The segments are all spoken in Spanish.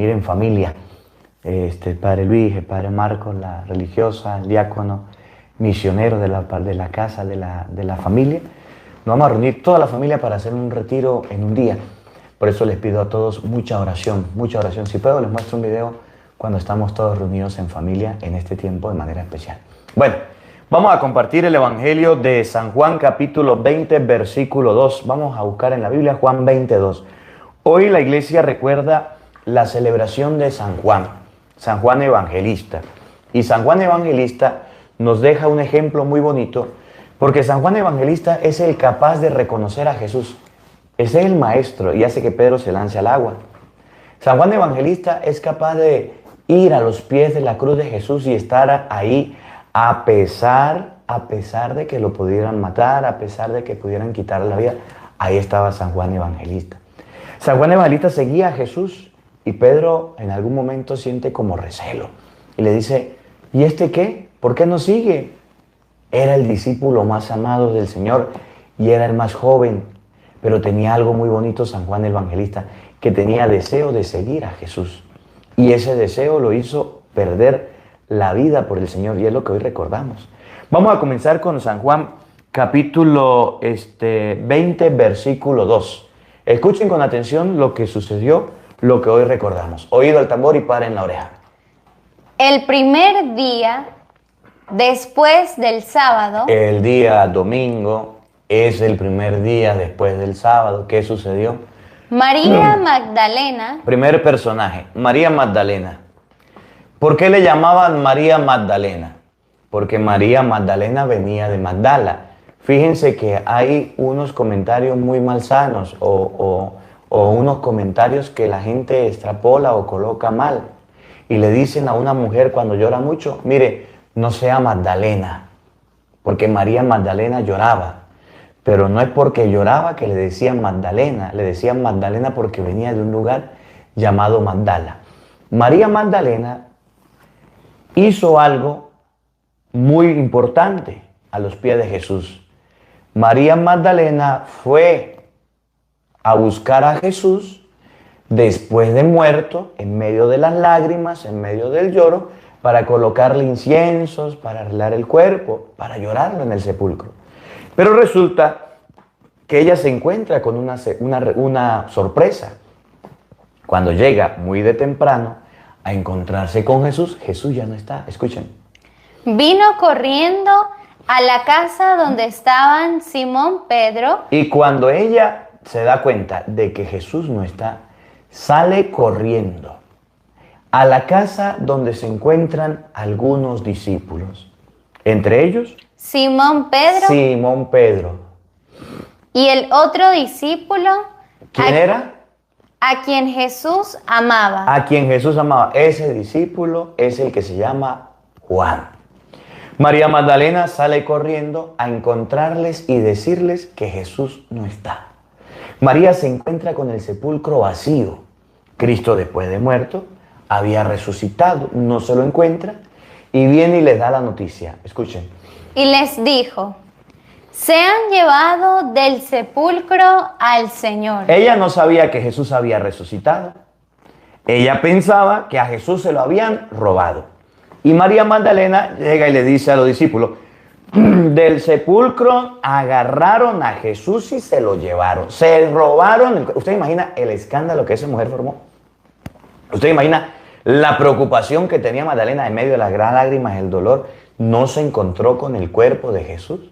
Ir en familia. El padre Luis, el padre Marcos, la religiosa, el diácono, misionero de la casa, de la familia. Nos vamos a reunir toda la familia para hacer un retiro en un día. Por eso les pido a todos mucha oración, mucha oración. Si puedo, les muestro un video cuando estamos todos reunidos en familia en este tiempo de manera especial. Bueno, vamos a compartir el Evangelio de San Juan, capítulo 20, versículo 2. Vamos a buscar en la Biblia Juan 22. Hoy la iglesia recuerda la celebración de San Juan Evangelista. Y San Juan Evangelista nos deja un ejemplo muy bonito, porque San Juan Evangelista es el capaz de reconocer a Jesús. Es el maestro y hace que Pedro se lance al agua. San Juan Evangelista es capaz de ir a los pies de la cruz de Jesús y estar ahí a pesar de que lo pudieran matar, a pesar de que pudieran quitarle la vida. Ahí estaba San Juan Evangelista. San Juan Evangelista seguía a Jesús y Pedro en algún momento siente como recelo y le dice: ¿y este qué? ¿Por qué no sigue? Era el discípulo más amado del Señor y era el más joven, pero tenía algo muy bonito San Juan Evangelista, que tenía deseo de seguir a Jesús. Y ese deseo lo hizo perder la vida por el Señor, y es lo que hoy recordamos. Vamos a comenzar con San Juan, capítulo 20, versículo 2. Escuchen con atención lo que sucedió, lo que hoy recordamos. Oído al tambor y paren la oreja. El primer día después del sábado. El día domingo es el primer día después del sábado. ¿Qué sucedió? María Magdalena. Primer personaje, María Magdalena. ¿Por qué le llamaban María Magdalena? Porque María Magdalena venía de Magdala. Fíjense que hay unos comentarios muy malsanos o unos comentarios que la gente extrapola o coloca mal. Y le dicen a una mujer cuando llora mucho: mire, no sea Magdalena, porque María Magdalena lloraba. Pero no es porque lloraba que le decían Magdalena porque venía de un lugar llamado Magdala. María Magdalena hizo algo muy importante a los pies de Jesús. María Magdalena fue a buscar a Jesús después de muerto, en medio de las lágrimas, en medio del lloro, para colocarle inciensos, para arreglar el cuerpo, para llorarlo en el sepulcro. Pero resulta que ella se encuentra con una sorpresa. Cuando llega muy de temprano a encontrarse con Jesús, Jesús ya no está. Escuchen. Vino corriendo a la casa donde estaban Simón Pedro. Y cuando ella se da cuenta de que Jesús no está, sale corriendo a la casa donde se encuentran algunos discípulos. Entre ellos, Simón Pedro. Simón Pedro. Y el otro discípulo. ¿Quién era? A quien Jesús amaba. A quien Jesús amaba. Ese discípulo es el que se llama Juan. María Magdalena sale corriendo a encontrarles y decirles que Jesús no está. María se encuentra con el sepulcro vacío. Cristo, después de muerto, había resucitado. No se lo encuentra y viene y les da la noticia. Escuchen. Y les dijo: se han llevado del sepulcro al Señor. Ella no sabía que Jesús había resucitado. Ella pensaba que a Jesús se lo habían robado. Y María Magdalena llega y le dice a los discípulos: del sepulcro agarraron a Jesús y se lo llevaron. Se robaron. ¿Usted imagina el escándalo que esa mujer formó? ¿Usted imagina la preocupación que tenía Magdalena en medio de las gran lágrimas, el dolor? No se encontró con el cuerpo de Jesús.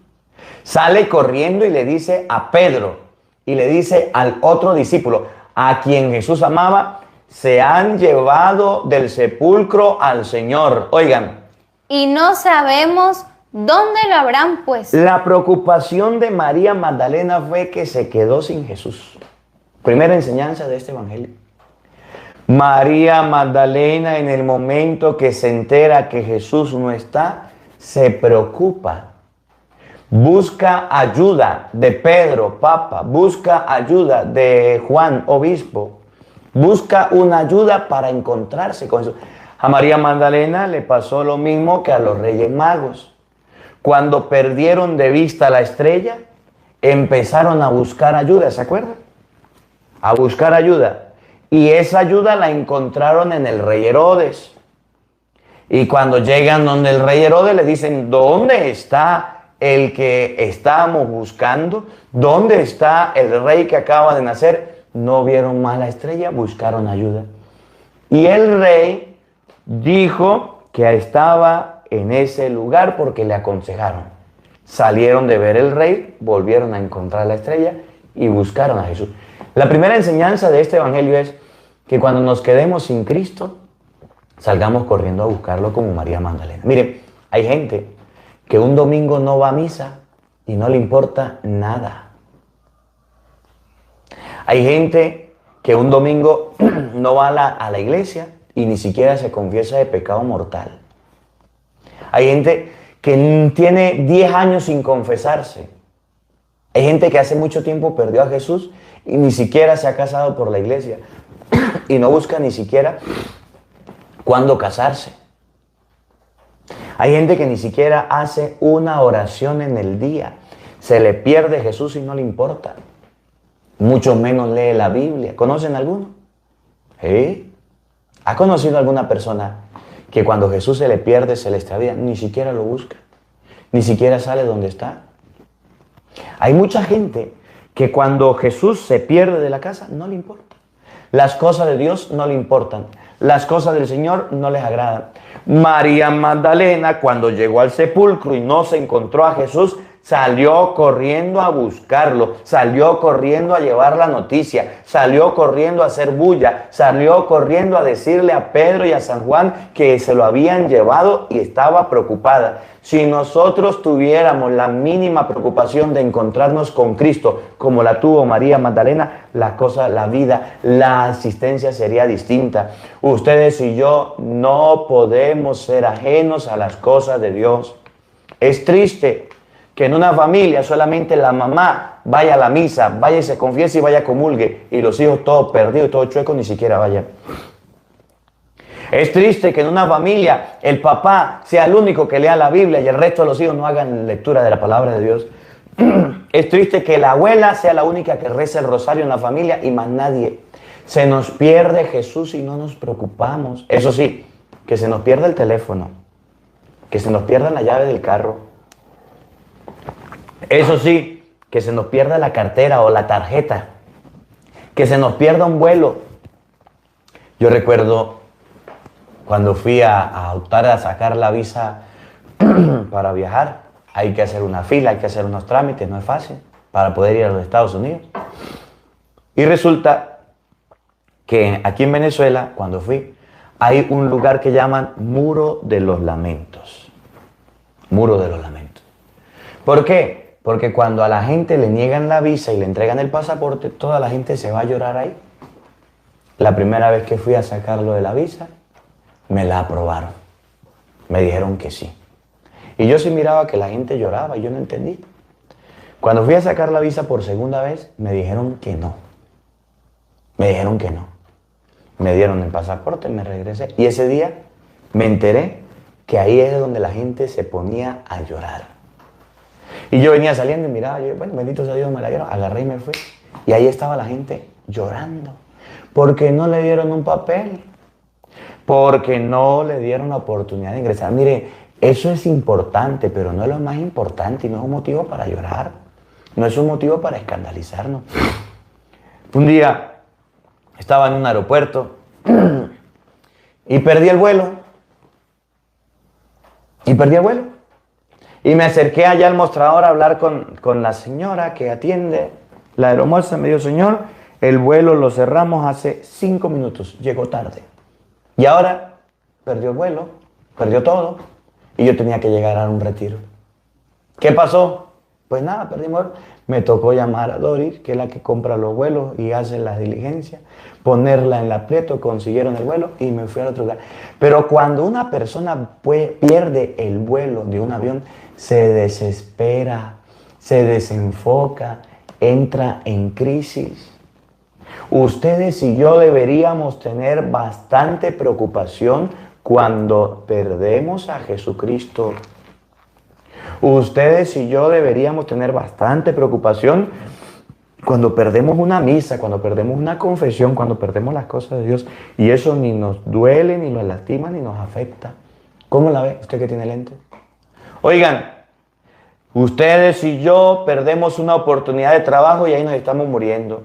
Sale corriendo y le dice a Pedro y le dice al otro discípulo, a quien Jesús amaba: se han llevado del sepulcro al Señor. Oigan. Y no sabemos dónde lo habrán puesto. La preocupación de María Magdalena fue que se quedó sin Jesús. Primera enseñanza de este evangelio. María Magdalena, en el momento que se entera que Jesús no está, se preocupa. Busca ayuda de Pedro, Papa. Busca ayuda de Juan, obispo. Busca una ayuda para encontrarse con Jesús. A María Magdalena le pasó lo mismo que a los Reyes Magos. Cuando perdieron de vista la estrella, empezaron a buscar ayuda, ¿se acuerdan? A buscar ayuda. Y esa ayuda la encontraron en el rey Herodes. Y cuando llegan donde el rey Herodes le dicen, ¿dónde está el que estábamos buscando? ¿Dónde está el rey que acaba de nacer? No vieron más la estrella, buscaron ayuda. Y el rey dijo que estaba en ese lugar porque le aconsejaron. Salieron de ver el rey, volvieron a encontrar la estrella y buscaron a Jesús. La primera enseñanza de este evangelio es que cuando nos quedemos sin Cristo, salgamos corriendo a buscarlo como María Magdalena. Mire, hay gente que un domingo no va a misa y no le importa nada. Hay gente que un domingo no va a la iglesia y ni siquiera se confiesa de pecado mortal. Hay gente que tiene 10 años sin confesarse. Hay gente que hace mucho tiempo perdió a Jesús y ni siquiera se ha casado por la iglesia y no busca ni siquiera cuándo casarse. Hay gente que ni siquiera hace una oración en el día. Se le pierde Jesús y no le importa. Mucho menos lee la Biblia. ¿Conocen alguno? ¿Sí? ¿Ha conocido alguna persona que cuando Jesús se le pierde, se le extravía, ni siquiera lo busca? Ni siquiera sale donde está. Hay mucha gente que cuando Jesús se pierde de la casa, no le importa. Las cosas de Dios no le importan. Las cosas del Señor no les agradan. María Magdalena, cuando llegó al sepulcro y no se encontró a Jesús, salió corriendo a buscarlo, salió corriendo a llevar la noticia, salió corriendo a hacer bulla, salió corriendo a decirle a Pedro y a San Juan que se lo habían llevado y estaba preocupada. Si nosotros tuviéramos la mínima preocupación de encontrarnos con Cristo, como la tuvo María Magdalena, la vida, la asistencia sería distinta. Ustedes y yo no podemos ser ajenos a las cosas de Dios. Es triste que en una familia solamente la mamá vaya a la misa, vaya y se confiese y vaya a comulgue, y los hijos todos perdidos, todos chuecos, ni siquiera vayan. Es triste que en una familia el papá sea el único que lea la Biblia y el resto de los hijos no hagan lectura de la palabra de Dios. Es triste que la abuela sea la única que reza el rosario en la familia y más nadie. Se nos pierde Jesús y no nos preocupamos. Eso sí, que se nos pierda el teléfono, que se nos pierda la llave del carro. Eso sí, que se nos pierda la cartera o la tarjeta, que se nos pierda un vuelo. Yo recuerdo cuando fui a optar a sacar la visa para viajar, hay que hacer una fila, hay que hacer unos trámites, no es fácil, para poder ir a los Estados Unidos. Y resulta que aquí en Venezuela, cuando fui, hay un lugar que llaman Muro de los Lamentos. Muro de los Lamentos. ¿Por qué? Porque cuando a la gente le niegan la visa y le entregan el pasaporte, toda la gente se va a llorar ahí. La primera vez que fui a sacarlo de la visa, me la aprobaron. Me dijeron que sí. Y yo sí miraba que la gente lloraba y yo no entendí. Cuando fui a sacar la visa por segunda vez, me dijeron que no. Me dijeron que no. Me dieron el pasaporte, me regresé. Y ese día me enteré que ahí es donde la gente se ponía a llorar. Y yo venía saliendo y miraba, yo, bueno, bendito sea Dios, me la dieron, agarré y me fui. Y ahí estaba la gente llorando, porque no le dieron un papel, porque no le dieron la oportunidad de ingresar. Mire, eso es importante, pero no es lo más importante y no es un motivo para llorar, no es un motivo para escandalizarnos. Un día estaba en un aeropuerto y perdí el vuelo. Y me acerqué allá al mostrador a hablar con la señora que atiende la aeromoza. Me dijo, señor, el vuelo lo cerramos hace 5 minutos, llegó tarde. Y ahora perdió el vuelo, perdió todo, y yo tenía que llegar a un retiro. ¿Qué pasó? Pues nada, perdimos. Me tocó llamar a Doris, que es la que compra los vuelos y hace las diligencias, ponerla en la aprieto, consiguieron el vuelo y me fui al otro lugar. Pero cuando una persona pierde el vuelo de un avión, se desespera, se desenfoca, entra en crisis. Ustedes y yo deberíamos tener bastante preocupación cuando perdemos a Jesucristo. Ustedes y yo deberíamos tener bastante preocupación Cuando perdemos una misa, cuando perdemos una confesión, cuando perdemos las cosas de Dios, y eso ni nos duele, ni nos lastima, ni nos afecta. ¿Cómo la ve usted que tiene lentes? Oigan, ustedes y yo perdemos una oportunidad de trabajo y ahí nos estamos muriendo.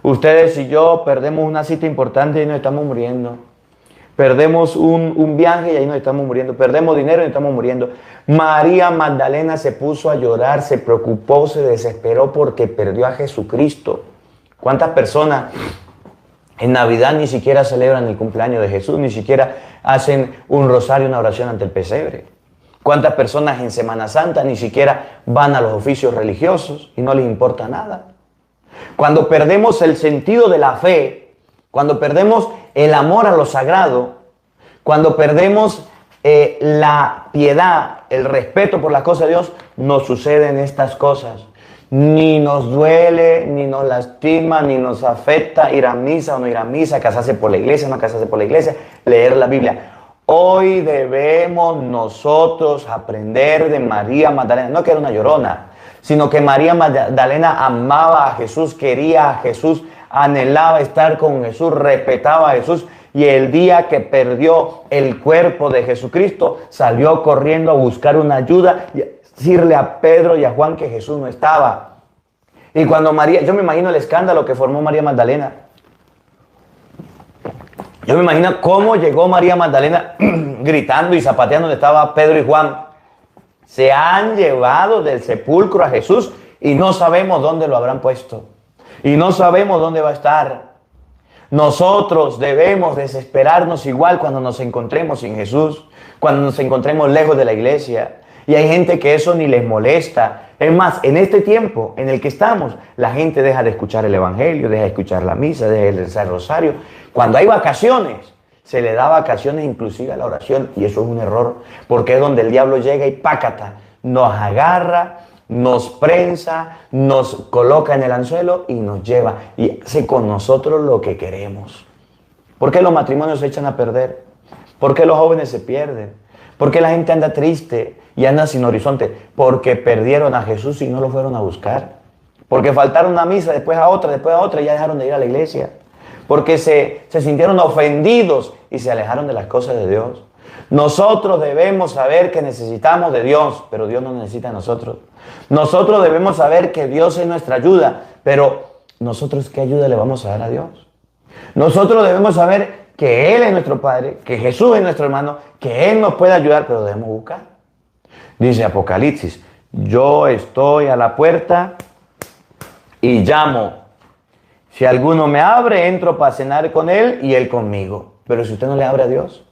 Ustedes y yo perdemos una cita importante y ahí nos estamos muriendo. Perdemos un viaje y ahí nos estamos muriendo. Perdemos dinero y nos estamos muriendo. María Magdalena se puso a llorar, se preocupó, se desesperó porque perdió a Jesucristo. ¿Cuántas personas en Navidad ni siquiera celebran el cumpleaños de Jesús, ni siquiera hacen un rosario, una oración ante el pesebre? ¿Cuántas personas en Semana Santa ni siquiera van a los oficios religiosos y no les importa nada? Cuando perdemos el sentido de la fe, cuando perdemos el amor a lo sagrado, cuando perdemos la piedad, el respeto por las cosas de Dios, nos suceden estas cosas. Ni nos duele, ni nos lastima, ni nos afecta ir a misa o no ir a misa, casarse por la iglesia, no casarse por la iglesia, leer la Biblia. Hoy debemos nosotros aprender de María Magdalena, no que era una llorona, sino que María Magdalena amaba a Jesús, quería a Jesús, anhelaba estar con Jesús, respetaba a Jesús, y el día que perdió el cuerpo de Jesucristo, salió corriendo a buscar una ayuda y a decirle a Pedro y a Juan que Jesús no estaba. Y cuando María, yo me imagino el escándalo que formó María Magdalena. Yo me imagino cómo llegó María Magdalena gritando y zapateando donde estaba Pedro y Juan. Se han llevado del sepulcro a Jesús y no sabemos dónde lo habrán puesto. Y no sabemos dónde va a estar. Nosotros debemos desesperarnos igual cuando nos encontremos sin Jesús, cuando nos encontremos lejos de la iglesia. Y hay gente que eso ni les molesta. Es más, en este tiempo en el que estamos, la gente deja de escuchar el evangelio, deja de escuchar la misa, deja de rezar el rosario. Cuando hay vacaciones, se le da vacaciones inclusive a la oración, y eso es un error, porque es donde el diablo llega y pácata, nos agarra, nos prensa, nos coloca en el anzuelo y nos lleva y hace con nosotros lo que queremos. ¿Por qué los matrimonios se echan a perder? ¿Por qué los jóvenes se pierden? ¿Por qué la gente anda triste y anda sin horizonte? Porque perdieron a Jesús y no lo fueron a buscar. Porque faltaron una misa, después a otra y ya dejaron de ir a la iglesia. Porque se sintieron ofendidos y se alejaron de las cosas de Dios. Nosotros debemos saber que necesitamos de Dios, pero Dios no necesita de nosotros. Nosotros debemos saber que Dios es nuestra ayuda, pero nosotros ¿qué ayuda le vamos a dar a Dios? Nosotros debemos saber que Él es nuestro Padre, que Jesús es nuestro hermano, que Él nos puede ayudar, pero debemos buscar. Dice Apocalipsis, yo estoy a la puerta y llamo. Si alguno me abre, entro para cenar con Él y Él conmigo. Pero si usted no le abre a Dios,